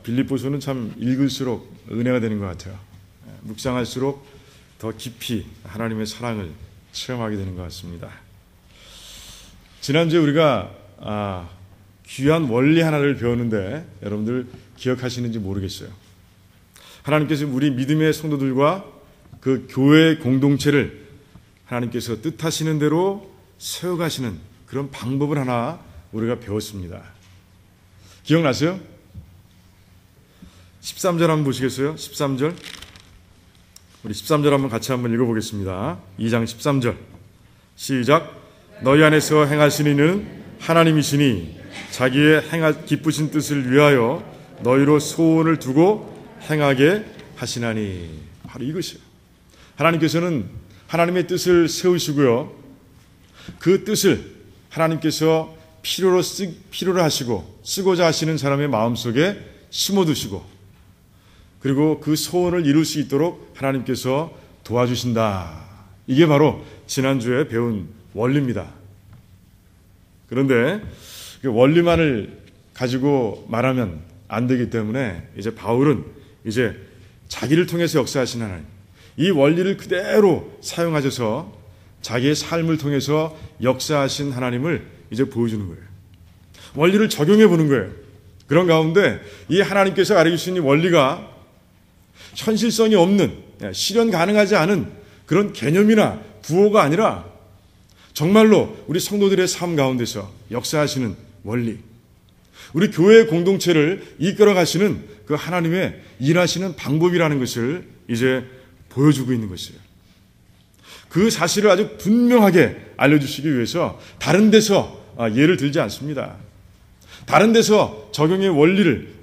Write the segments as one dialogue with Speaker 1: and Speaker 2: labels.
Speaker 1: 빌립보서는 참 읽을수록 은혜가 되는 것 같아요. 묵상할수록 더 깊이 하나님의 사랑을 체험하게 되는 것 같습니다. 지난주에 우리가 귀한 원리 하나를 배웠는데 여러분들 기억하시는지 모르겠어요. 하나님께서 우리 믿음의 성도들과 그 교회 공동체를 하나님께서 뜻하시는 대로 세워가시는 그런 방법을 하나 우리가 배웠습니다. 기억나세요? 13절 한번 보시겠어요? 13절. 우리 13절 한번 같이 한번 읽어보겠습니다. 2장 13절. 시작. 너희 안에서 행하시는 이는 하나님이시니 자기의 기쁘신 뜻을 위하여 너희로 소원을 두고 행하게 하시나니. 바로 이것이에요. 하나님께서는 하나님의 뜻을 세우시고요. 그 뜻을 하나님께서 필요로 하시고 쓰고자 하시는 사람의 마음속에 심어두시고 그리고 그 소원을 이룰 수 있도록 하나님께서 도와주신다. 이게 바로 지난주에 배운 원리입니다. 그런데 그 원리만을 가지고 말하면 안 되기 때문에 이제 바울은 이제 자기를 통해서 역사하신 하나님, 이 원리를 그대로 사용하셔서 자기의 삶을 통해서 역사하신 하나님을 이제 보여주는 거예요. 원리를 적용해 보는 거예요. 그런 가운데 이 하나님께서 가르치신 이 원리가 현실성이 없는, 실현 가능하지 않은 그런 개념이나 구호가 아니라 정말로 우리 성도들의 삶 가운데서 역사하시는 원리, 우리 교회 공동체를 이끌어 가시는 그 하나님의 일하시는 방법이라는 것을 이제 보여주고 있는 것이에요. 그 사실을 아주 분명하게 알려주시기 위해서 다른 데서 예를 들지 않습니다. 다른 데서 적용의 원리를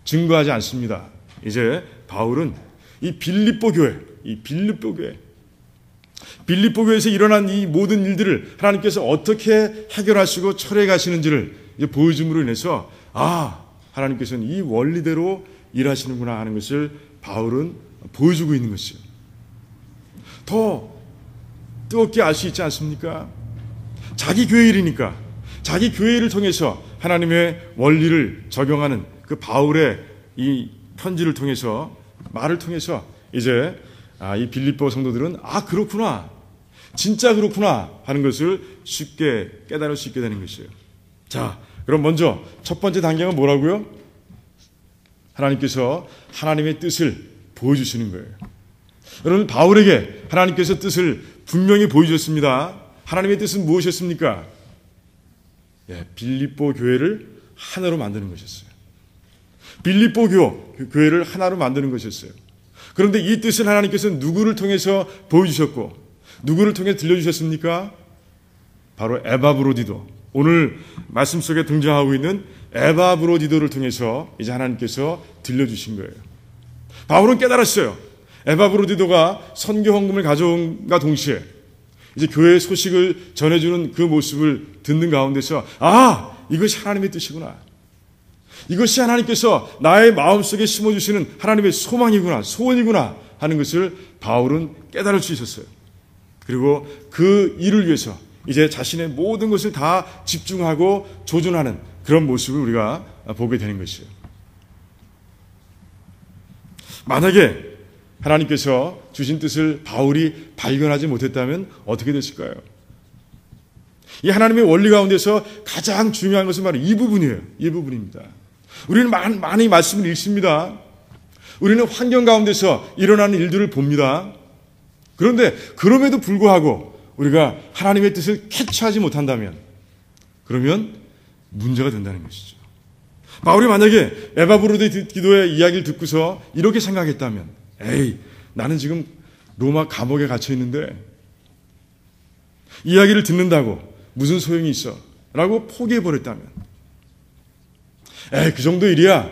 Speaker 1: 증거하지 않습니다. 이제 바울은 이 빌립보 교회에서 일어난 이 모든 일들을 하나님께서 어떻게 해결하시고 처리해 가시는지를 이제 보여줌으로 인해서 하나님께서는 이 원리대로 일하시는구나 하는 것을 바울은 보여주고 있는 것이에요. 더 뜨겁게 알 수 있지 않습니까? 자기 교회 일이니까 자기 교회 일을 통해서 하나님의 원리를 적용하는 그 바울의 이 편지를 통해서 말을 통해서 이제 이 빌립보 성도들은 그렇구나, 진짜 그렇구나 하는 것을 쉽게 깨달을 수 있게 되는 것이에요. 자, 그럼 먼저 첫 번째 단계가 뭐라고요? 하나님께서 하나님의 뜻을 보여주시는 거예요. 여러분, 바울에게 하나님께서 뜻을 분명히 보여주셨습니다. 하나님의 뜻은 무엇이었습니까? 빌립보 교회를 하나로 만드는 것이었어요. 빌립보 교회를 하나로 만드는 것이었어요. 그런데 이 뜻을 하나님께서 누구를 통해서 보여주셨고 누구를 통해 들려주셨습니까? 바로 에바브로디도, 오늘 말씀 속에 등장하고 있는 에바브로디도를 통해서 이제 하나님께서 들려주신 거예요. 바울은 깨달았어요. 에바브로디도가 선교 헌금을 가져온과 동시에 이제 교회의 소식을 전해주는 그 모습을 듣는 가운데서 이것이 하나님의 뜻이구나. 이것이 하나님께서 나의 마음속에 심어주시는 하나님의 소망이구나, 소원이구나 하는 것을 바울은 깨달을 수 있었어요. 그리고 그 일을 위해서 이제 자신의 모든 것을 다 집중하고 조준하는 그런 모습을 우리가 보게 되는 것이에요. 만약에 하나님께서 주신 뜻을 바울이 발견하지 못했다면 어떻게 됐을까요? 이 하나님의 원리 가운데서 가장 중요한 것은 바로 이 부분이에요. 이 부분입니다. 우리는 많이 말씀을 읽습니다. 우리는 환경 가운데서 일어나는 일들을 봅니다. 그런데 그럼에도 불구하고 우리가 하나님의 뜻을 캐치하지 못한다면 그러면 문제가 된다는 것이죠. 바울이 만약에 에바브로디도의 이야기를 듣고서 이렇게 생각했다면 나는 지금 로마 감옥에 갇혀 있는데 이야기를 듣는다고 무슨 소용이 있어? 라고 포기해버렸다면 그 정도 일이야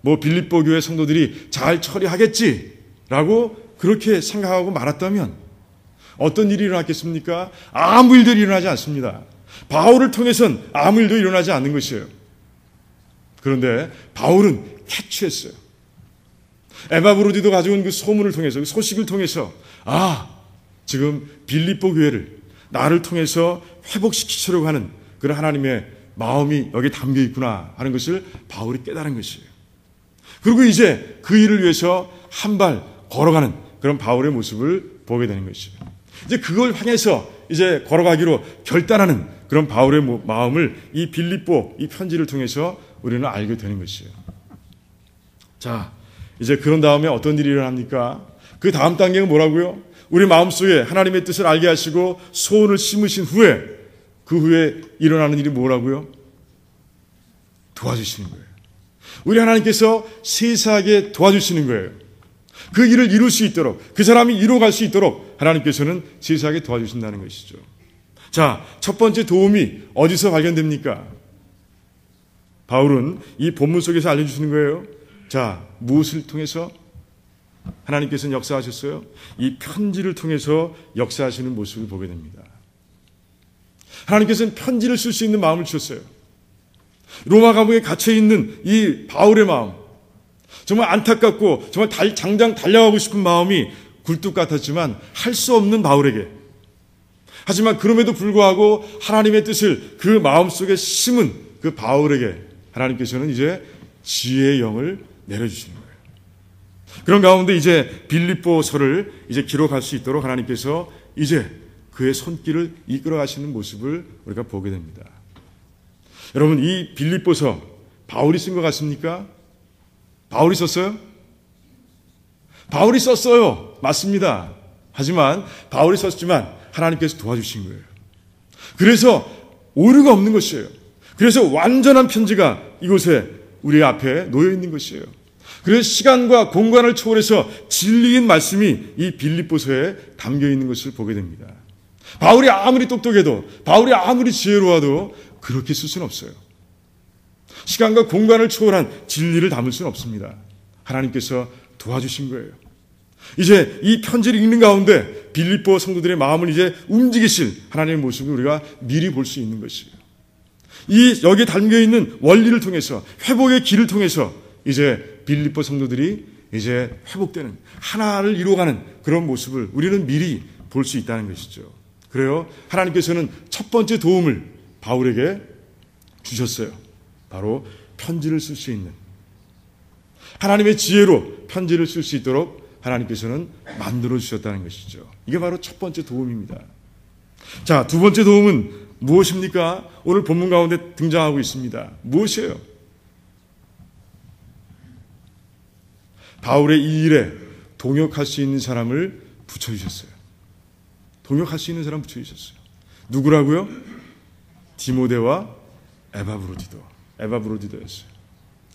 Speaker 1: 빌립보 교회 성도들이 잘 처리하겠지 라고 그렇게 생각하고 말았다면 어떤 일이 일어났겠습니까? 아무 일도 일어나지 않습니다. 바울을 통해서는 아무 일도 일어나지 않는 것이에요. 그런데 바울은 캐치했어요. 에바브로디도 가져온 그 소문을 통해서, 그 소식을 통해서 지금 빌립보 교회를 나를 통해서 회복시키려고 하는 그런 하나님의 마음이 여기에 담겨 있구나 하는 것을 바울이 깨달은 것이에요. 그리고 이제 그 일을 위해서 한 발 걸어가는 그런 바울의 모습을 보게 되는 것이죠. 이제 그걸 향해서 이제 걸어가기로 결단하는 그런 바울의 마음을 이 빌립보 이 편지를 통해서 우리는 알게 되는 것이에요. 자, 이제 그런 다음에 어떤 일이 일어납니까? 그 다음 단계는 뭐라고요? 우리 마음속에 하나님의 뜻을 알게 하시고 소원을 심으신 후에 그 후에 일어나는 일이 뭐라고요? 도와주시는 거예요. 우리 하나님께서 세세하게 도와주시는 거예요. 그 일을 이룰 수 있도록, 그 사람이 이루어갈 수 있도록 하나님께서는 세세하게 도와주신다는 것이죠. 자, 첫 번째 도움이 어디서 발견됩니까? 바울은 이 본문 속에서 알려주시는 거예요. 자, 무엇을 통해서 하나님께서는 역사하셨어요? 이 편지를 통해서 역사하시는 모습을 보게 됩니다. 하나님께서는 편지를 쓸 수 있는 마음을 주셨어요. 로마 감옥에 갇혀있는 이 바울의 마음, 정말 안타깝고 정말 당장 달려가고 싶은 마음이 굴뚝 같았지만 할 수 없는 바울에게, 하지만 그럼에도 불구하고 하나님의 뜻을 그 마음속에 심은 그 바울에게 하나님께서는 이제 지혜의 영을 내려주시는 거예요. 그런 가운데 이제 빌립보서를 이제 기록할 수 있도록 하나님께서 이제 그의 손길을 이끌어 가시는 모습을 우리가 보게 됩니다. 여러분, 이 빌립보서 바울이 쓴 것 같습니까? 바울이 썼어요? 바울이 썼어요. 맞습니다. 하지만 바울이 썼지만 하나님께서 도와주신 거예요. 그래서 오류가 없는 것이에요. 그래서 완전한 편지가 이곳에 우리 앞에 놓여 있는 것이에요. 그래서 시간과 공간을 초월해서 진리인 말씀이 이 빌립보서에 담겨 있는 것을 보게 됩니다. 바울이 아무리 똑똑해도, 바울이 아무리 지혜로워도 그렇게 쓸 수는 없어요. 시간과 공간을 초월한 진리를 담을 수는 없습니다. 하나님께서 도와주신 거예요. 이제 이 편지를 읽는 가운데 빌립보 성도들의 마음을 이제 움직이실 하나님의 모습을 우리가 미리 볼 수 있는 것이에요. 여기에 담겨 있는 원리를 통해서, 회복의 길을 통해서 이제 빌립보 성도들이 이제 회복되는, 하나를 이루어가는 그런 모습을 우리는 미리 볼 수 있다는 것이죠. 그래요. 하나님께서는 첫 번째 도움을 바울에게 주셨어요. 바로 편지를 쓸 수 있는, 하나님의 지혜로 편지를 쓸 수 있도록 하나님께서는 만들어 주셨다는 것이죠. 이게 바로 첫 번째 도움입니다. 자, 두 번째 도움은 무엇입니까? 오늘 본문 가운데 등장하고 있습니다. 무엇이에요? 바울의 이 일에 동역할 수 있는 사람을 붙여주셨어요. 동역할 수 있는 사람 붙여주셨어요. 누구라고요? 디모데와 에바브로디도였어요.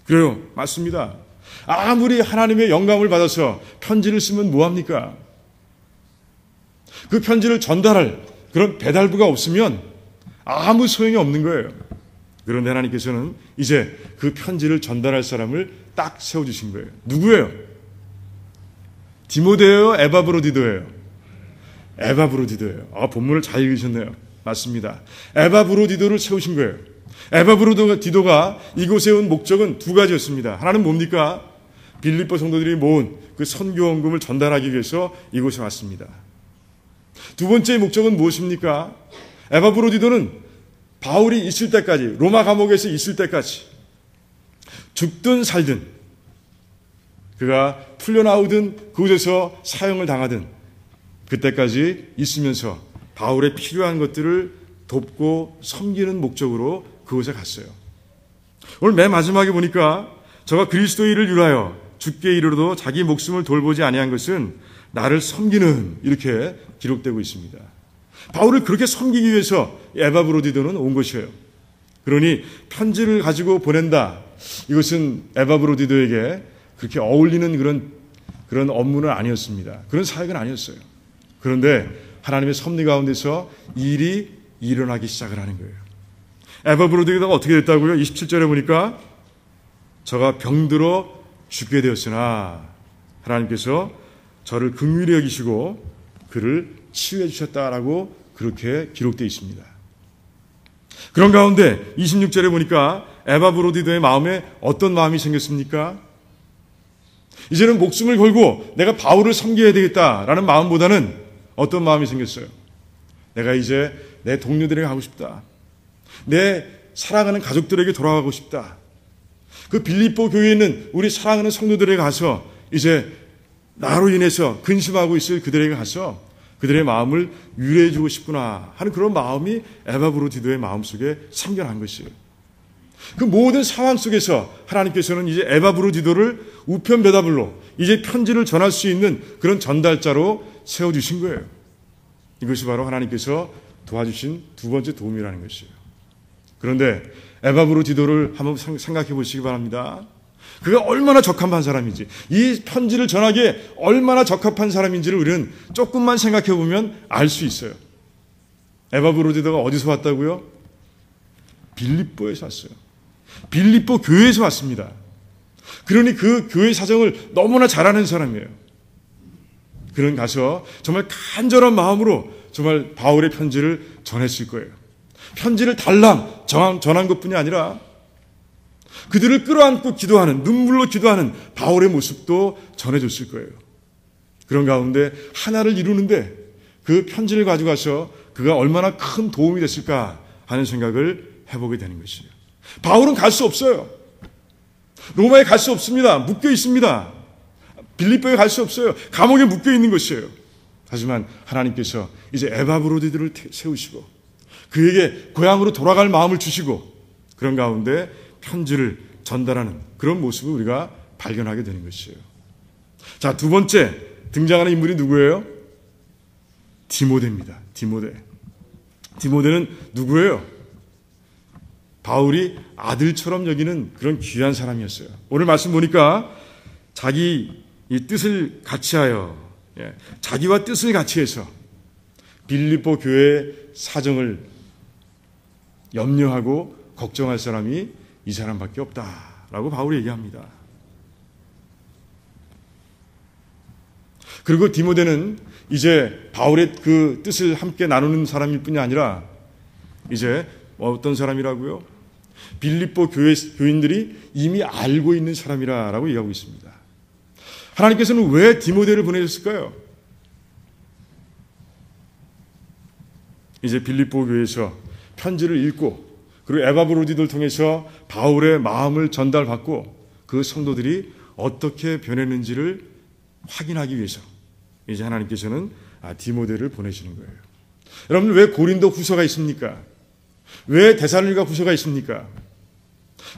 Speaker 1: 그래요. 맞습니다. 아무리 하나님의 영감을 받아서 편지를 쓰면 뭐합니까? 그 편지를 전달할 그런 배달부가 없으면 아무 소용이 없는 거예요. 그런데 하나님께서는 이제 그 편지를 전달할 사람을 딱 세워주신 거예요. 누구예요? 디모데예요? 에바브로디도예요? 에바브로디도예요. 본문을 잘 읽으셨네요. 맞습니다. 에바브로디도를 세우신 거예요. 에바브로디도가 이곳에 온 목적은 두 가지였습니다. 하나는 뭡니까? 빌립보 성도들이 모은 그 선교원금을 전달하기 위해서 이곳에 왔습니다. 두 번째 목적은 무엇입니까? 에바브로디도는 바울이 있을 때까지, 로마 감옥에서 있을 때까지, 죽든 살든, 그가 풀려나오든 그곳에서 사형을 당하든 그때까지 있으면서 바울의 필요한 것들을 돕고 섬기는 목적으로 그곳에 갔어요. 오늘 맨 마지막에 보니까 저가 그리스도의 일을 위하여 죽게 이르러도 자기 목숨을 돌보지 아니한 것은 나를 섬기는, 이렇게 기록되고 있습니다. 바울을 그렇게 섬기기 위해서 에바브로디도는 온 것이에요. 그러니 편지를 가지고 보낸다, 이것은 에바브로디도에게 그렇게 어울리는 그런 업무는 아니었습니다. 그런 사역은 아니었어요. 그런데 하나님의 섭리 가운데서 일이 일어나기 시작을 하는 거예요. 에바브로디도가 어떻게 됐다고요? 27절에 보니까 저가 병들어 죽게 되었으나 하나님께서 저를 긍휼히 여기시고 그를 치유해 주셨다라고 그렇게 기록되어 있습니다. 그런 가운데 26절에 보니까 에바브로디도의 마음에 어떤 마음이 생겼습니까? 이제는 목숨을 걸고 내가 바울을 섬겨야 되겠다라는 마음보다는 어떤 마음이 생겼어요? 내가 이제 내 동료들에게 가고 싶다. 내 사랑하는 가족들에게 돌아가고 싶다. 그 빌립보 교회에 있는 우리 사랑하는 성도들에게 가서 이제 나로 인해서 근심하고 있을 그들에게 가서 그들의 마음을 위로해 주고 싶구나 하는 그런 마음이 에바브로디도의 마음속에 생겨난 것이에요. 그 모든 상황 속에서 하나님께서는 이제 에바브로디도를 우편배달로 이제 편지를 전할 수 있는 그런 전달자로 세워주신 거예요. 이것이 바로 하나님께서 도와주신 두 번째 도움이라는 것이에요. 그런데 에바브로디도를 한번 생각해 보시기 바랍니다. 그가 얼마나 적합한 사람인지, 이 편지를 전하기에 얼마나 적합한 사람인지를 우리는 조금만 생각해 보면 알 수 있어요. 에바브로디도가 어디서 왔다고요? 빌립보에서 왔어요. 빌립보 교회에서 왔습니다. 그러니 그 교회 사정을 너무나 잘 아는 사람이에요. 그는 가서 정말 간절한 마음으로 정말 바울의 편지를 전했을 거예요. 편지를 달랑 전한 것뿐이 아니라 그들을 끌어안고 기도하는, 눈물로 기도하는 바울의 모습도 전해줬을 거예요. 그런 가운데 하나를 이루는데 그 편지를 가져가서 그가 얼마나 큰 도움이 됐을까 하는 생각을 해보게 되는 것이에요. 바울은 갈 수 없어요. 로마에 갈 수 없습니다. 묶여 있습니다. 빌립보에 갈 수 없어요. 감옥에 묶여 있는 것이에요. 하지만 하나님께서 이제 에바브로디도를 세우시고 그에게 고향으로 돌아갈 마음을 주시고 그런 가운데 편지를 전달하는 그런 모습을 우리가 발견하게 되는 것이에요. 자, 두 번째 등장하는 인물이 누구예요? 디모데입니다. 디모데는 누구예요? 바울이 아들처럼 여기는 그런 귀한 사람이었어요. 오늘 말씀 보니까 자기 이 뜻을 같이하여, 자기와 뜻을 같이해서 빌립보 교회의 사정을 염려하고 걱정할 사람이 이 사람밖에 없다라고 바울이 얘기합니다. 그리고 디모데는 이제 바울의 그 뜻을 함께 나누는 사람일 뿐이 아니라 이제 어떤 사람이라고요? 빌립보 교인들이 이미 알고 있는 사람이라고 얘기하고 있습니다. 하나님께서는 왜 디모데를 보내셨을까요? 이제 빌립보 교회에서 편지를 읽고 그리고 에바브로디도를 통해서 바울의 마음을 전달받고 그 성도들이 어떻게 변했는지를 확인하기 위해서 이제 하나님께서는 디모데를 보내시는 거예요. 여러분, 왜 고린도 후서가 있습니까? 왜 데살로니가 후서가 있습니까?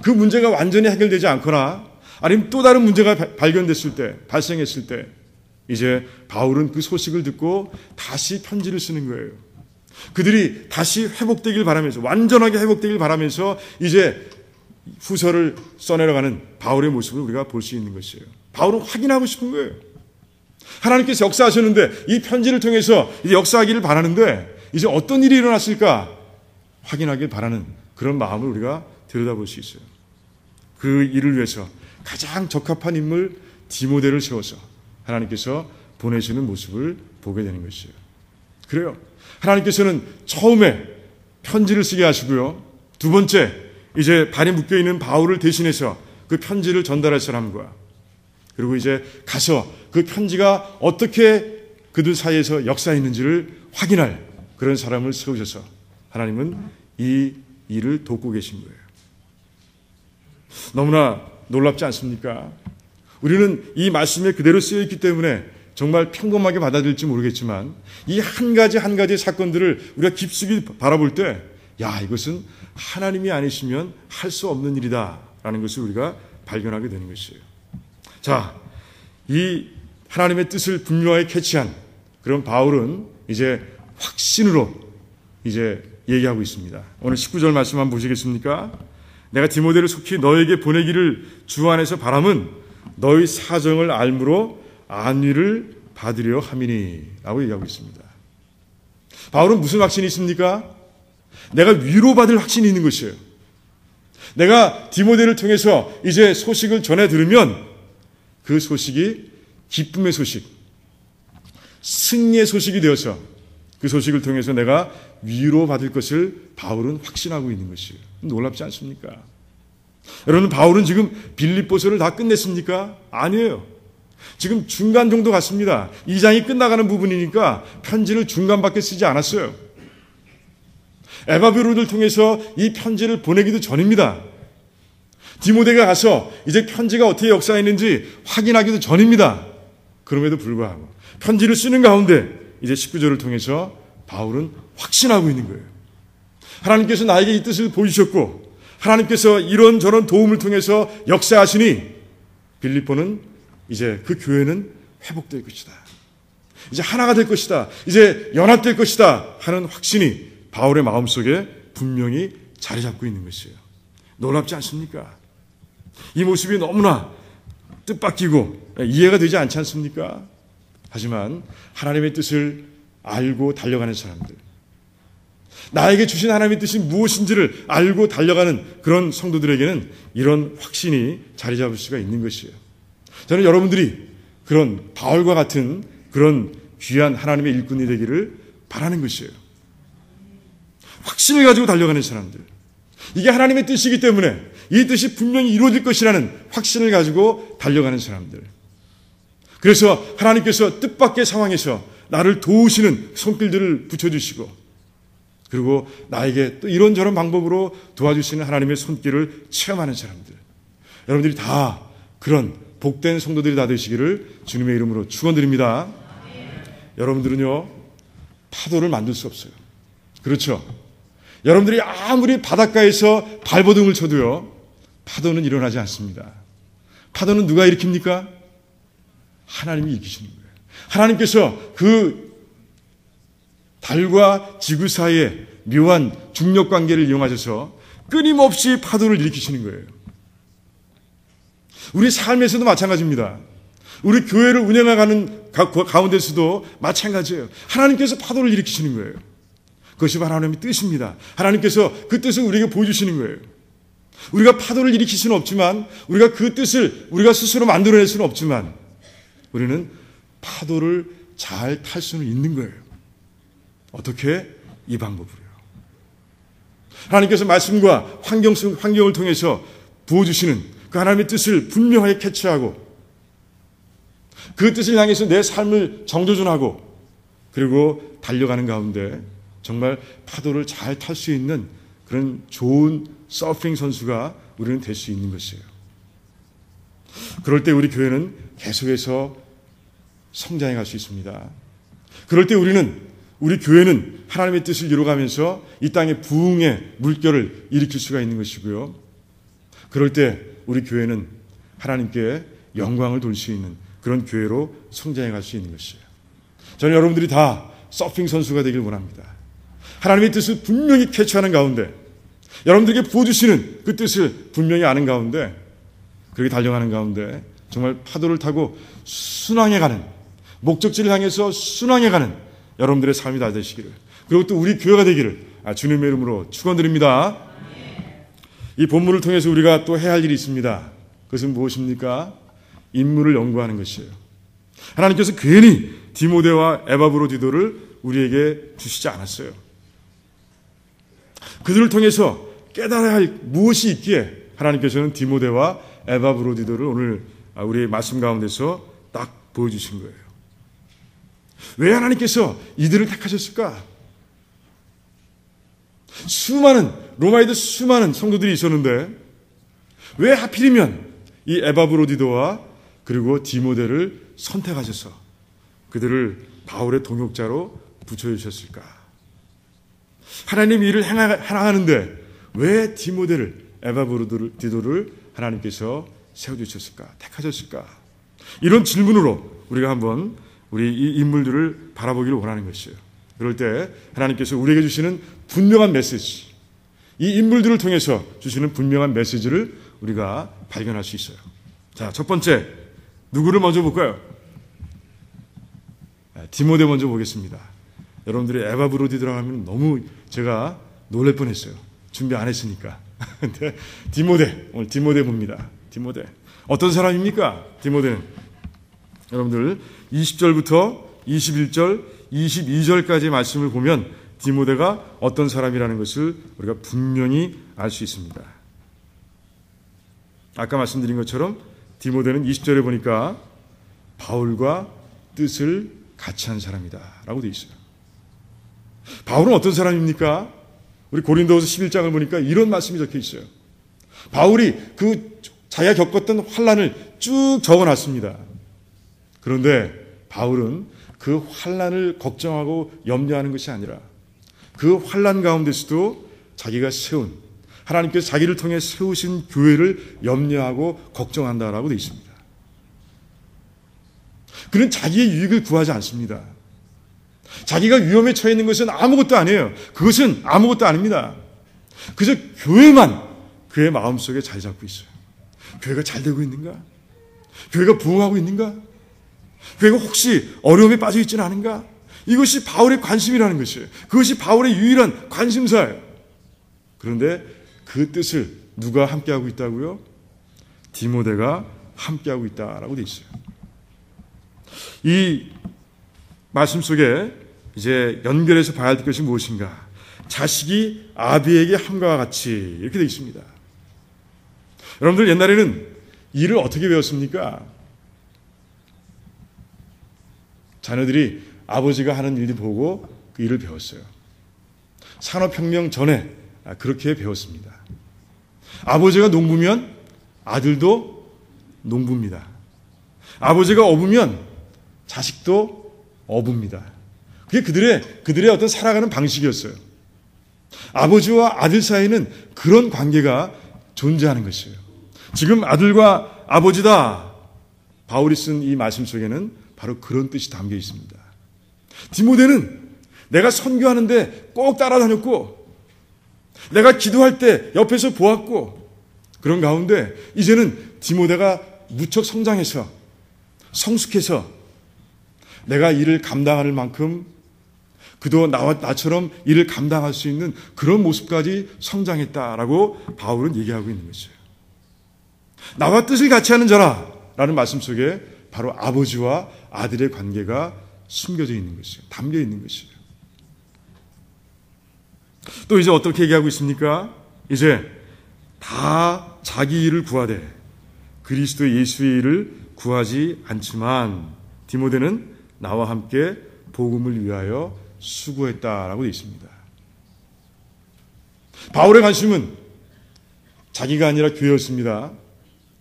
Speaker 1: 그 문제가 완전히 해결되지 않거나 아니면 또 다른 문제가 발생했을 때 이제 바울은 그 소식을 듣고 다시 편지를 쓰는 거예요. 그들이 다시 회복되길 바라면서, 완전하게 회복되길 바라면서 이제 후서를 써내려가는 바울의 모습을 우리가 볼 수 있는 것이에요. 바울은 확인하고 싶은 거예요. 하나님께서 역사하셨는데 이 편지를 통해서 이제 역사하기를 바라는데 이제 어떤 일이 일어났을까 확인하길 바라는 그런 마음을 우리가 들여다볼 수 있어요. 그 일을 위해서 가장 적합한 인물 디모데를 세워서 하나님께서 보내시는 모습을 보게 되는 것이에요. 그래요. 하나님께서는 처음에 편지를 쓰게 하시고요. 두 번째, 이제 발이 묶여있는 바울을 대신해서 그 편지를 전달할 사람과 그리고 이제 가서 그 편지가 어떻게 그들 사이에서 역사했는지를 확인할 그런 사람을 세우셔서 하나님은 이 일을 돕고 계신 거예요. 너무나 놀랍지 않습니까? 우리는 이 말씀에 그대로 쓰여있기 때문에 정말 평범하게 받아들일지 모르겠지만 이 한 가지 한 가지 사건들을 우리가 깊숙이 바라볼 때 이것은 하나님이 아니시면 할 수 없는 일이다 라는 것을 우리가 발견하게 되는 것이에요. 자, 이 하나님의 뜻을 분명하게 캐치한 그런 바울은 이제 확신으로 이제 얘기하고 있습니다. 오늘 19절 말씀 한번 보시겠습니까? 내가 디모데를 속히 너에게 보내기를 주 안에서 바람은 너희 사정을 알므로 안위를 받으려 함이니 라고 얘기하고 있습니다. 바울은 무슨 확신이 있습니까? 내가 위로받을 확신이 있는 것이에요. 내가 디모데를 통해서 이제 소식을 전해 들으면 그 소식이 기쁨의 소식, 승리의 소식이 되어서 그 소식을 통해서 내가 위로받을 것을 바울은 확신하고 있는 것이에요. 놀랍지 않습니까? 여러분, 바울은 지금 빌립보서를 다 끝냈습니까? 아니에요. 지금 중간 정도 갔습니다. 2장이 끝나가는 부분이니까 편지를 중간밖에 쓰지 않았어요. 에바브로를 통해서 이 편지를 보내기도 전입니다. 디모데가 가서 이제 편지가 어떻게 역사했는지 확인하기도 전입니다. 그럼에도 불구하고 편지를 쓰는 가운데 이제 19절을 통해서 바울은 확신하고 있는 거예요. 하나님께서 나에게 이 뜻을 보여주셨고 하나님께서 이런저런 도움을 통해서 역사하시니 빌립보는 이제 그 교회는 회복될 것이다. 이제 하나가 될 것이다. 이제 연합될 것이다 하는 확신이 바울의 마음속에 분명히 자리 잡고 있는 것이에요. 놀랍지 않습니까? 이 모습이 너무나 뜻밖이고 이해가 되지 않지 않습니까? 하지만 하나님의 뜻을 알고 달려가는 사람들, 나에게 주신 하나님의 뜻이 무엇인지를 알고 달려가는 그런 성도들에게는 이런 확신이 자리 잡을 수가 있는 것이에요. 저는 여러분들이 그런 바울과 같은 그런 귀한 하나님의 일꾼이 되기를 바라는 것이에요. 확신을 가지고 달려가는 사람들, 이게 하나님의 뜻이기 때문에 이 뜻이 분명히 이루어질 것이라는 확신을 가지고 달려가는 사람들. 그래서 하나님께서 뜻밖의 상황에서 나를 도우시는 손길들을 붙여주시고 그리고 나에게 또 이런저런 방법으로 도와주시는 하나님의 손길을 체험하는 사람들. 여러분들이 다 그런 복된 성도들이 다 되시기를 주님의 이름으로 축원드립니다. 여러분들은요, 파도를 만들 수 없어요. 그렇죠? 여러분들이 아무리 바닷가에서 발버둥을 쳐도요, 파도는 일어나지 않습니다. 파도는 누가 일으킵니까? 하나님이 일으키시는 거예요. 하나님께서 그 달과 지구 사이의 묘한 중력 관계를 이용하셔서 끊임없이 파도를 일으키시는 거예요. 우리 삶에서도 마찬가지입니다. 우리 교회를 운영해가는 가운데서도 마찬가지예요. 하나님께서 파도를 일으키시는 거예요. 그것이 바로 하나님의 뜻입니다. 하나님께서 그 뜻을 우리에게 보여주시는 거예요. 우리가 파도를 일으킬 수는 없지만, 우리가 그 뜻을 우리가 스스로 만들어낼 수는 없지만, 우리는 파도를 잘 탈 수는 있는 거예요. 어떻게? 이 방법으로요. 하나님께서 말씀과 환경을 통해서 부어주시는 그 하나님의 뜻을 분명하게 캐치하고 그 뜻을 향해서 내 삶을 정조준하고 그리고 달려가는 가운데 정말 파도를 잘 탈 수 있는 그런 좋은 서핑 선수가 우리는 될 수 있는 것이에요. 그럴 때 우리 교회는 계속해서 성장해 갈 수 있습니다. 그럴 때 우리 교회는 하나님의 뜻을 이루어가면서 이 땅의 부흥의 물결을 일으킬 수가 있는 것이고요. 그럴 때 우리 교회는 하나님께 영광을 돌릴 수 있는 그런 교회로 성장해 갈 수 있는 것이에요. 저는 여러분들이 다 서핑 선수가 되길 원합니다. 하나님의 뜻을 분명히 캐치하는 가운데, 여러분들에게 부어주시는 그 뜻을 분명히 아는 가운데, 그렇게 달려가는 가운데 정말 파도를 타고 순항해가는, 목적지를 향해서 순항해가는 여러분들의 삶이 다 되시기를, 그리고 또 우리 교회가 되기를 주님의 이름으로 축원드립니다. 이 본문을 통해서 우리가 또 해야 할 일이 있습니다. 그것은 무엇입니까? 인물을 연구하는 것이에요. 하나님께서 괜히 디모데와 에바브로디도를 우리에게 주시지 않았어요. 그들을 통해서 깨달아야 할 무엇이 있기에 하나님께서는 디모데와 에바브로디도를 오늘 우리의 말씀 가운데서 딱 보여주신 거예요. 왜 하나님께서 이들을 택하셨을까? 로마에도 수많은 성도들이 있었는데 왜 하필이면 이 에바브로디도와 그리고 디모데를 선택하셔서 그들을 바울의 동역자로 붙여주셨을까? 하나님 일을 행하는데 왜 디모데를, 에바브로디도를 하나님께서 세워주셨을까? 택하셨을까? 이런 질문으로 우리가 한번 우리 이 인물들을 바라보기를 원하는 것이에요. 그럴 때 하나님께서 우리에게 주시는 분명한 메시지, 이 인물들을 통해서 주시는 분명한 메시지를 우리가 발견할 수 있어요. 자, 첫 번째, 누구를 먼저 볼까요? 디모데 먼저 보겠습니다. 여러분들이 에바브로디도라고 하면 너무 제가 놀랄 뻔했어요. 준비 안 했으니까. 근데 오늘 디모데 봅니다. 디모데. 어떤 사람입니까? 디모데는. 여러분들 20절부터 21절, 22절까지의 말씀을 보면 디모데가 어떤 사람이라는 것을 우리가 분명히 알 수 있습니다. 아까 말씀드린 것처럼 디모데는 20절에 보니까 바울과 뜻을 같이 한 사람이다 라고 되어 있어요. 바울은 어떤 사람입니까? 우리 고린도후서 11장을 보니까 이런 말씀이 적혀 있어요. 바울이 그 자기가 겪었던 환난을 쭉 적어놨습니다. 그런데 바울은 그 환난을 걱정하고 염려하는 것이 아니라 그 환난 가운데서도 자기가 세운, 하나님께서 자기를 통해 세우신 교회를 염려하고 걱정한다라고 되어 있습니다. 그는 자기의 유익을 구하지 않습니다. 자기가 위험에 처해 있는 것은 아무것도 아니에요. 그것은 아무것도 아닙니다. 그저 교회만 그의 마음속에 자리 잡고 있어요. 교회가 잘 되고 있는가? 교회가 부흥하고 있는가? 교회가 혹시 어려움에 빠져 있지는 않은가? 이것이 바울의 관심이라는 것이에요. 그것이 바울의 유일한 관심사예요. 그런데 그 뜻을 누가 함께하고 있다고요? 디모데가 함께하고 있다라고 되어 있어요. 이 말씀 속에 이제 연결해서 봐야 될 것이 무엇인가? 자식이 아비에게 함과 같이 이렇게 되어 있습니다. 여러분들 옛날에는 일을 어떻게 배웠습니까? 자녀들이 아버지가 하는 일을 보고 그 일을 배웠어요. 산업혁명 전에 그렇게 배웠습니다. 아버지가 농부면 아들도 농부입니다. 아버지가 어부면 자식도 어부입니다. 그게 그들의 어떤 살아가는 방식이었어요. 아버지와 아들 사이는 그런 관계가 존재하는 것이에요. 지금 아들과 아버지다. 바울이 쓴 이 말씀 속에는 바로 그런 뜻이 담겨 있습니다. 디모데는 내가 선교하는데 꼭 따라다녔고, 내가 기도할 때 옆에서 보았고, 그런 가운데 이제는 디모데가 무척 성장해서 성숙해서 내가 일을 감당할 만큼 그도 나처럼 일을 감당할 수 있는 그런 모습까지 성장했다라고 바울은 얘기하고 있는 것이에요. 나와 뜻을 같이 하는 자라 라는 말씀 속에 바로 아버지와 아들의 관계가 숨겨져 있는 것이에요. 담겨 있는 것이에요. 또 이제 어떻게 얘기하고 있습니까? 이제 다 자기 일을 구하되 그리스도 예수의 일을 구하지 않지만 디모데는 나와 함께 복음을 위하여 수고했다라고 되어 있습니다. 바울의 관심은 자기가 아니라 교회였습니다.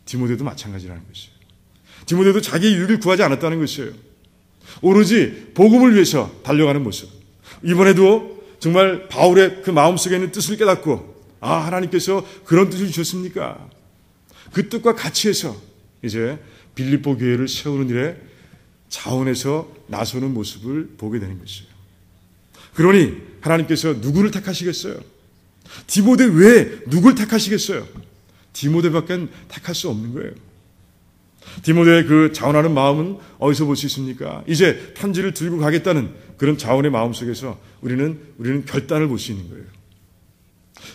Speaker 1: 디모데도 마찬가지라는 것이에요. 디모데도 자기의 유익을 구하지 않았다는 것이에요. 오로지 복음을 위해서 달려가는 모습. 이번에도 정말 바울의 그 마음속에 있는 뜻을 깨닫고 하나님께서 그런 뜻을 주셨습니까? 그 뜻과 같이 해서 이제 빌립보 교회를 세우는 일에 자원해서 나서는 모습을 보게 되는 것이에요. 그러니 하나님께서 누구를 택하시겠어요? 디모데 외에 누굴 택하시겠어요? 디모데밖에 택할 수 없는 거예요. 디모데의 그 자원하는 마음은 어디서 볼 수 있습니까? 이제 편지를 들고 가겠다는 그런 자원의 마음 속에서 우리는 결단을 볼 수 있는 거예요.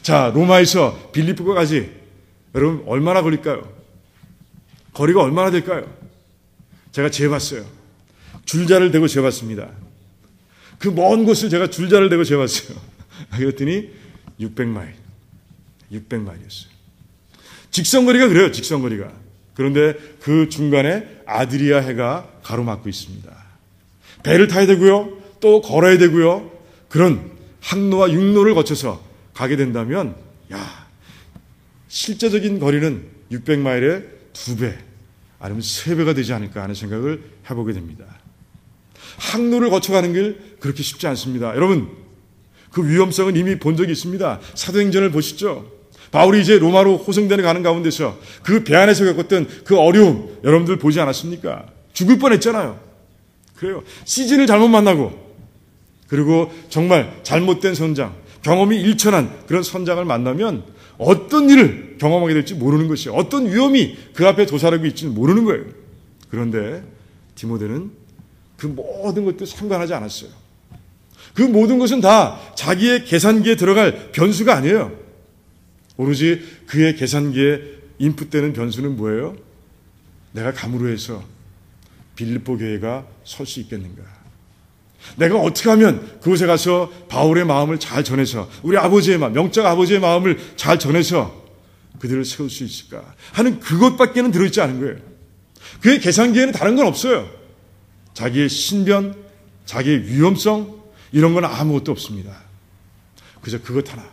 Speaker 1: 자, 로마에서 빌립보까지 여러분 얼마나 걸릴까요? 거리가 얼마나 될까요? 제가 재봤어요. 줄자를 대고 재봤습니다. 그 먼 곳을 제가 줄자를 대고 재봤어요. 그랬더니 600마일. 600마일이었어요. 직선거리가 그래요. 직선거리가. 그런데 그 중간에 아드리아 해가 가로막고 있습니다. 배를 타야 되고요. 또 걸어야 되고요. 그런 항로와 육로를 거쳐서 가게 된다면 실제적인 거리는 600마일의 2배 아니면 3배가 되지 않을까 하는 생각을 해보게 됩니다. 항로를 거쳐가는 길 그렇게 쉽지 않습니다. 여러분 그 위험성은 이미 본 적이 있습니다. 사도행전을 보시죠. 바울이 이제 로마로 호송되는 가는 가운데서 그 배 안에서 겪었던 그 어려움 여러분들 보지 않았습니까? 죽을 뻔했잖아요. 그래요. 시즌을 잘못 만나고 그리고 정말 잘못된 선장, 경험이 일천한 그런 선장을 만나면 어떤 일을 경험하게 될지 모르는 것이에요. 어떤 위험이 그 앞에 도사리고 있지는 모르는 거예요. 그런데 디모데는 그 모든 것도 상관하지 않았어요. 그 모든 것은 다 자기의 계산기에 들어갈 변수가 아니에요. 오로지 그의 계산기에 인풋되는 변수는 뭐예요? 내가 감으로 해서 빌립보 교회가 설 수 있겠는가? 내가 어떻게 하면 그곳에 가서 바울의 마음을 잘 전해서 우리 아버지의 마음, 영적 아버지의 마음을 잘 전해서 그들을 세울 수 있을까 하는 그것밖에는 들어있지 않은 거예요. 그의 계산기에는 다른 건 없어요. 자기의 신변, 자기의 위험성 이런 건 아무것도 없습니다. 그저 그것 하나,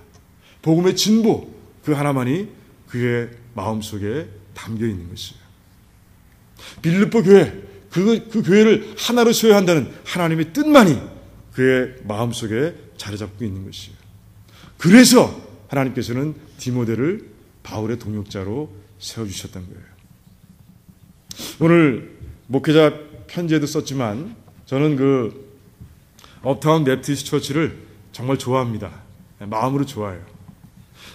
Speaker 1: 복음의 진보 그 하나만이 그의 마음속에 담겨 있는 것이에요. 빌립보 교회, 그 교회를 하나로 소유한다는 하나님의 뜻만이 그의 마음속에 자리 잡고 있는 것이에요. 그래서 하나님께서는 디모데를 바울의 동역자로 세워주셨던 거예요. 오늘 목회자 편지에도 썼지만 저는 그 업타운 베프티스트 처치를 정말 좋아합니다. 마음으로 좋아해요.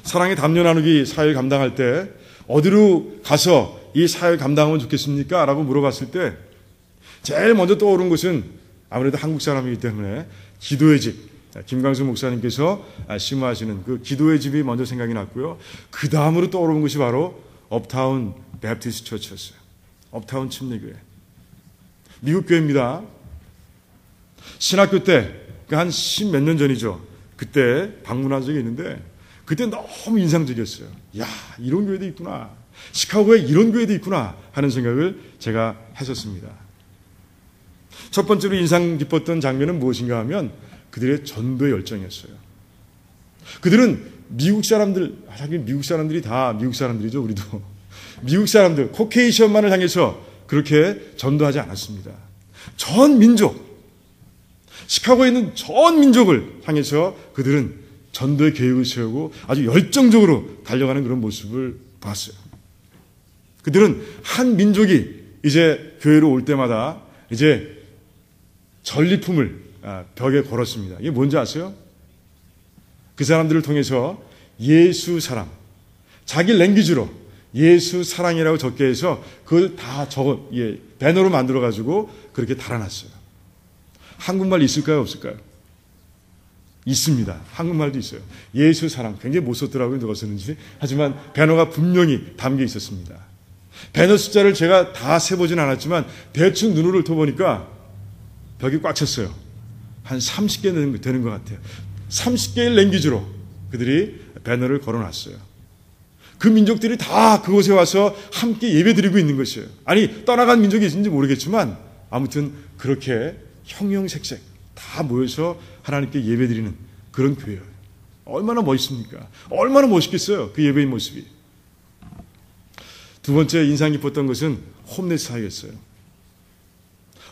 Speaker 1: 사랑의 담요 나누기 사회를 감당할 때 어디로 가서 이 사회를 감당하면 좋겠습니까? 라고 물어봤을 때 제일 먼저 떠오른 것은 아무래도 한국 사람이기 때문에 기도의 집, 김광수 목사님께서 심호하시는 그 기도의 집이 먼저 생각이 났고요. 그 다음으로 떠오른 것이 바로 업타운 베프티스트 처치였어요. 업타운 침례교회. 미국 교회입니다. 신학교 때, 한 10몇 년 전이죠. 그때 방문한 적이 있는데 그때 너무 인상적이었어요. 야, 이런 교회도 있구나. 시카고에 이런 교회도 있구나 하는 생각을 제가 했었습니다. 첫 번째로 인상 깊었던 장면은 무엇인가 하면 그들의 전도의 열정이었어요. 그들은 미국 사람들이 다 미국 사람들이죠, 우리도. 미국 사람들, 코케이션만을 향해서 그렇게 전도하지 않았습니다. 전 민족, 시카고에 있는 전 민족을 향해서 그들은 전도의 계획을 세우고 아주 열정적으로 달려가는 그런 모습을 봤어요. 그들은 한 민족이 이제 교회로 올 때마다 이제 전리품을 벽에 걸었습니다. 이게 뭔지 아세요? 그 사람들을 통해서 예수 사랑, 자기 랭귀지로 예수 사랑이라고 적게 해서 그걸 다 배너로 만들어가지고 그렇게 달아놨어요. 한국말 있을까요? 없을까요? 있습니다. 한국말도 있어요. 예수 사랑. 굉장히 못 썼더라고요. 누가 썼는지. 하지만 배너가 분명히 담겨 있었습니다. 배너 숫자를 제가 다 세보진 않았지만 대충 눈으로 훑어보니까 벽이 꽉 찼어요. 한 30개 되는 것 같아요. 30개의 랭귀지로 그들이 배너를 걸어놨어요. 그 민족들이 다 그곳에 와서 함께 예배드리고 있는 것이에요. 아니, 떠나간 민족이 있는지 모르겠지만 아무튼 그렇게 형형색색 다 모여서 하나님께 예배드리는 그런 교회예요. 얼마나 멋있습니까? 얼마나 멋있겠어요, 그 예배의 모습이. 두 번째 인상 깊었던 것은 홈레스 사회였어요.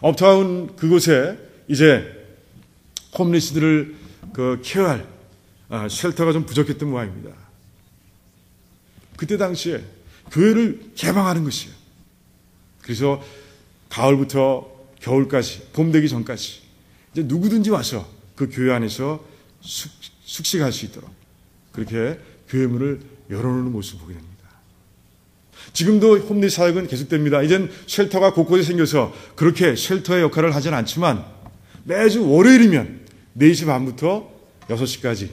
Speaker 1: 업타운 그곳에 이제 홈리스들을 케어할 쉘터가 좀 부족했던 모양입니다. 그때 당시에 교회를 개방하는 것이에요. 그래서 가을부터 겨울까지, 봄 되기 전까지 이제 누구든지 와서 그 교회 안에서 숙식할 수 있도록 그렇게 교회 문을 열어놓는 모습을 보게 됩니다. 지금도 홈리스 사역은 계속됩니다. 이젠 쉘터가 곳곳에 생겨서 그렇게 쉘터의 역할을 하진 않지만 매주 월요일이면 4시 반부터 6시까지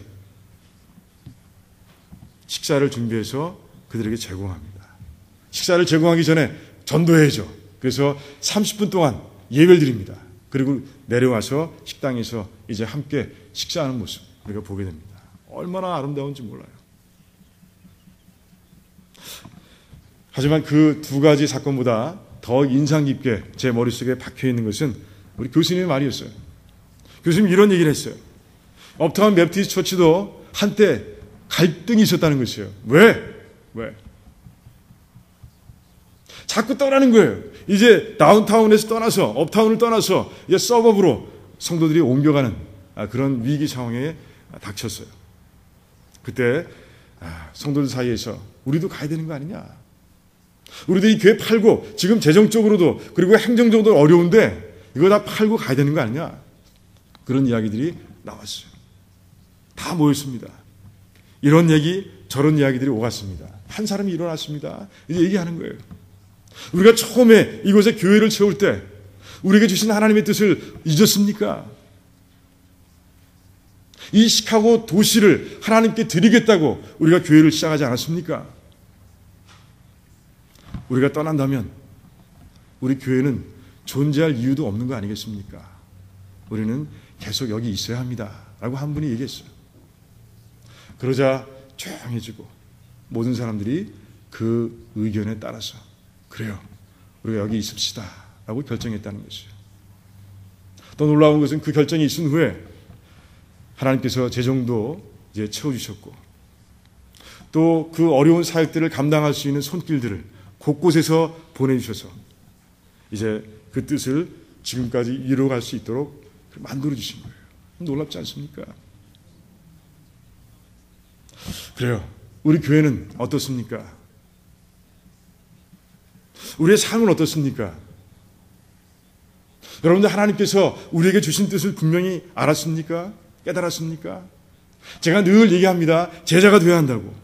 Speaker 1: 식사를 준비해서 그들에게 제공합니다. 식사를 제공하기 전에 전도해야죠. 그래서 30분 동안 예배를 드립니다. 그리고 내려와서 식당에서 이제 함께 식사하는 모습 우리가 보게 됩니다. 얼마나 아름다운지 몰라요. 하지만 그 두 가지 사건보다 더 인상 깊게 제 머릿속에 박혀있는 것은 우리 교수님의 말이었어요. 교수님이 이런 얘기를 했어요. 업타운 베프티스트 처치도 한때 갈등이 있었다는 것이에요. 왜? 자꾸 떠나는 거예요. 이제 다운타운에서 떠나서 업타운을 떠나서 이제 서버브로 성도들이 옮겨가는 그런 위기 상황에 닥쳤어요. 그때 성도들 사이에서 우리도 가야 되는 거 아니냐? 우리도 이 교회 팔고 지금 재정적으로도 그리고 행정적으로도 어려운데 이거 다 팔고 가야 되는 거 아니냐? 그런 이야기들이 나왔어요. 다 모였습니다. 이런 얘기 저런 이야기들이 오갔습니다. 한 사람이 일어났습니다. 이제 얘기하는 거예요. 우리가 처음에 이곳에 교회를 세울 때 우리에게 주신 하나님의 뜻을 잊었습니까? 이 시카고 도시를 하나님께 드리겠다고 우리가 교회를 시작하지 않았습니까? 우리가 떠난다면 우리 교회는 존재할 이유도 없는 거 아니겠습니까? 우리는 계속 여기 있어야 합니다. 라고 한 분이 얘기했어요. 그러자 조용해지고 모든 사람들이 그 의견에 따라서 그래요. 우리가 여기 있읍시다. 라고 결정했다는 것이에요. 또 놀라운 것은 그 결정이 있은 후에 하나님께서 재정도 이제 채워주셨고 또 그 어려운 사역들을 감당할 수 있는 손길들을 곳곳에서 보내주셔서 이제 그 뜻을 지금까지 이루어갈 수 있도록 만들어주신 거예요. 놀랍지 않습니까? 그래요. 우리 교회는 어떻습니까? 우리의 삶은 어떻습니까? 여러분들 하나님께서 우리에게 주신 뜻을 분명히 알았습니까? 깨달았습니까? 제가 늘 얘기합니다. 제자가 되어야 한다고.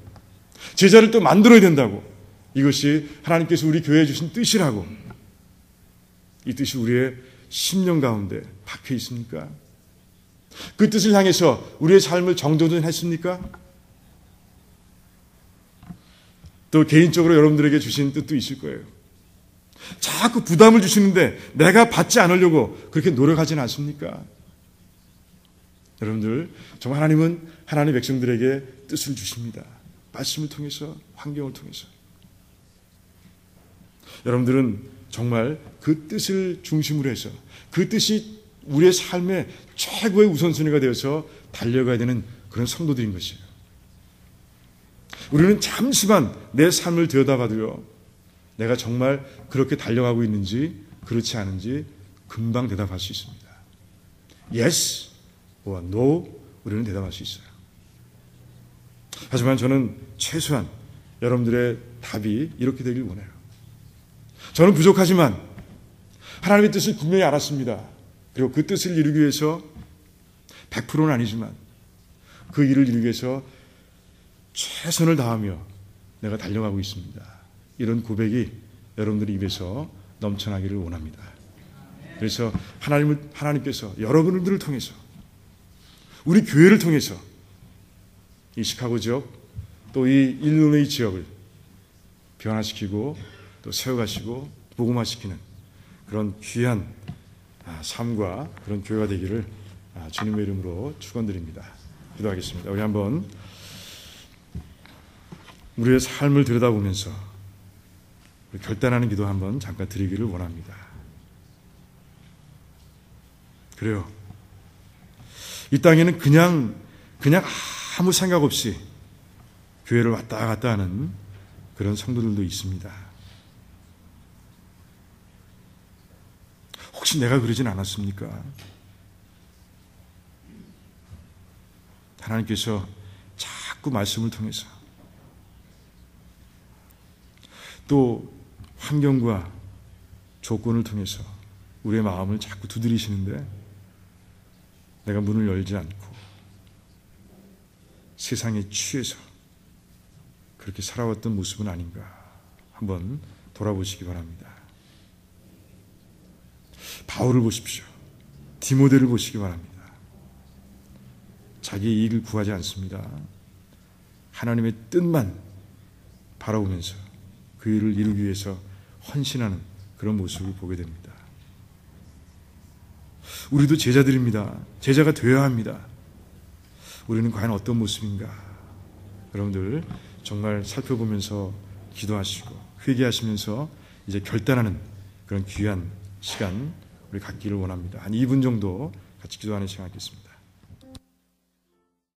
Speaker 1: 제자를 또 만들어야 된다고. 이것이 하나님께서 우리 교회에 주신 뜻이라고. 이 뜻이 우리의 심령 가운데 박혀 있습니까? 그 뜻을 향해서 우리의 삶을 정돈했습니까? 또 개인적으로 여러분들에게 주신 뜻도 있을 거예요. 자꾸 부담을 주시는데 내가 받지 않으려고 그렇게 노력하지는 않습니까? 여러분들 정말 하나님은 하나님의 백성들에게 뜻을 주십니다. 말씀을 통해서, 환경을 통해서. 여러분들은 정말 그 뜻을 중심으로 해서 그 뜻이 우리의 삶의 최고의 우선순위가 되어서 달려가야 되는 그런 성도들인 것이에요. 우리는 잠시만 내 삶을 들여다봐도요, 내가 정말 그렇게 달려가고 있는지 그렇지 않은지 금방 대답할 수 있습니다. Yes or No, 우리는 대답할 수 있어요. 하지만 저는 최소한 여러분들의 답이 이렇게 되길 원해요. 저는 부족하지만 하나님의 뜻을 분명히 알았습니다. 그리고 그 뜻을 이루기 위해서 100%는 아니지만 그 일을 이루기 위해서 최선을 다하며 내가 달려가고 있습니다. 이런 고백이 여러분들의 입에서 넘쳐나기를 원합니다. 그래서 하나님께서 여러분들을 통해서 우리 교회를 통해서 이 시카고 지역 또 이 일리노이 지역을 변화시키고 또 세워가시고 복음화시키는 그런 귀한 삶과 그런 교회가 되기를 주님의 이름으로 축원드립니다. 기도하겠습니다. 우리 한번 우리의 삶을 들여다보면서 결단하는 기도 한번 잠깐 드리기를 원합니다. 그래요. 이 땅에는 그냥 아무 생각 없이 교회를 왔다 갔다 하는 그런 성도들도 있습니다. 혹시 내가 그러진 않았습니까? 하나님께서 자꾸 말씀을 통해서 또 환경과 조건을 통해서 우리의 마음을 자꾸 두드리시는데 내가 문을 열지 않고 세상에 취해서 그렇게 살아왔던 모습은 아닌가 한번 돌아보시기 바랍니다. 바울을 보십시오. 디모데를 보시기 바랍니다. 자기의 이익을 구하지 않습니다. 하나님의 뜻만 바라보면서 그 일을 이루기 위해서 헌신하는 그런 모습을 보게 됩니다. 우리도 제자들입니다. 제자가 되어야 합니다. 우리는 과연 어떤 모습인가? 여러분들 정말 살펴보면서 기도하시고 회개하시면서 이제 결단하는 그런 귀한 시간 우리 갖기를 원합니다. 한 2분 정도 같이 기도하는 시간 갖겠습니다.